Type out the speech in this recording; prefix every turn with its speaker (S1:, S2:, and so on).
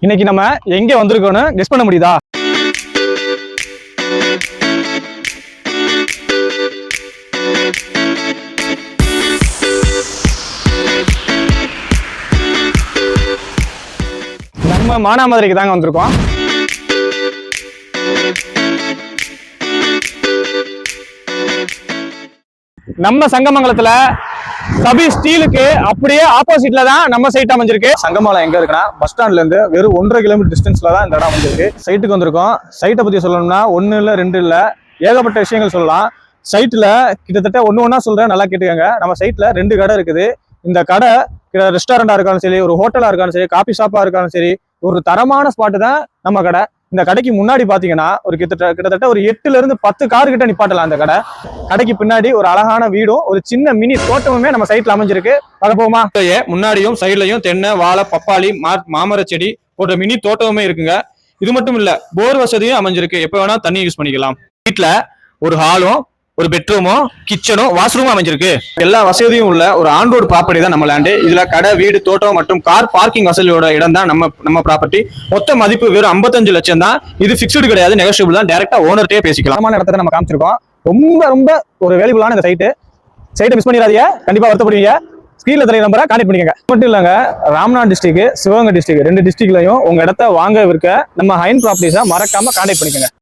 S1: இன்னைக்கு நம்ம எங்க வந்திருக்கோம்னு கெஸ் பண்ண முடியுதா? நம்ம மானாமதுரைக்கு தாங்க வந்திருக்கோம். நம்ம சங்கமங்கலத்துல சபி ஸ்டீலுக்கு அப்படியே ஆப்போசிட்ல தான் நம்ம சைட் அமைஞ்சிருக்கு. சங்கமங்கலம் எங்க இருக்குன்னா பஸ் ஸ்டாண்ட்ல இருந்து வெறும் 1.5 கிலோமீட்டர் டிஸ்டன்ஸ்ல தான் இந்த இடம் அமைஞ்சிருக்கு. சைட்டுக்கு வந்திருக்கோம். சைட்டை பத்தி சொல்லணும்னா 1 இல்ல 2 இல்ல ஏகப்பட்ட விஷயங்கள் சொல்லலாம். சைட்ல கிட்டத்தட்ட ஒண்ணா சொல்றேன், நல்லா கேட்டுக்கங்க. நம்ம சைட்ல 2 கடை இருக்குது. இந்த கடை ரெஸ்டாரண்டா இருக்காலும் சரி, ஒரு ஹோட்டலா இருக்காலும் சரி, காபி ஷாப்பா இருக்காலும் சரி, ஒரு தரமான ஸ்பாட்டு தான் நம்ம கடை. இந்த கடைக்கு முன்னாடி பாத்தீங்கன்னா ஒரு கிட்டத்தட்ட ஒரு 8ல இருந்து 10 கார் கிட்ட நிப்பாட்டலாம். அந்த கடைக்கு பின்னாடி ஒரு அழகான வீடும் ஒரு சின்ன மினி தோட்டமுமே நம்ம சைட்ல அமைஞ்சிருக்கு. பார்க்க போமா? முன்னாடியும் சைட்லயும் தென்னை, வாழை, பப்பாளி, மாமர செடி போன்ற மினி தோட்டமுமே இருக்குங்க. இது மட்டும் இல்ல, போர் வசதியும் அமைஞ்சிருக்கு. எப்ப வேணா தண்ணி யூஸ் பண்ணிக்கலாம். வீட்டுல ஒரு ஹாலும், ஒரு பெட்ரூமும், கிச்சனும், வாஷ்ரூமும் அமைஞ்சிருக்கு. எல்லா வசதியும் உள்ள ஒரு ஆன் ரோடு ப்ராப்பர்ட்டி தான் நம்ம லேண்டு. இதுல கடை, வீடு, தோட்டம் மற்றும் கார் பார்க்கிங் வசதியோட இடம் தான் நம்ம ப்ராப்பர்ட்டி. மொத்த மதிப்பு வெறும் 55 லட்சம் தான். இது பிக்ஸ்டு கிடையாது, நெகோஷியபிள் தான். டைரக்டா ஓனர்ட்டே பேசிக்கலாம். இடத்த நம்ம காமிச்சிருக்கோம். ரொம்ப ஒரு வேல்யூபிளான இந்த சைட்டை மிஸ் பண்ணிடாதீங்க. கண்டிப்பா வருத்தப்படுவீங்க. ஸ்கிரீன்ல தெரிய நம்பரை கான்டெக்ட் பண்ணிக்கங்க. மட்டும் இல்லங்க, ராமநாத் டிஸ்ட்ரிக்ட், சிவகங்கை டிஸ்ட்ரிக்ட் 2 டிஸ்ட்ரிக்ட்லயும் உங்க இடத்த வாங்க இருக்க நம்ம ஹைன் ப்ராப்பர்ட்டிஸை மறக்காம கான்டெக்ட் பண்ணிக்கங்க.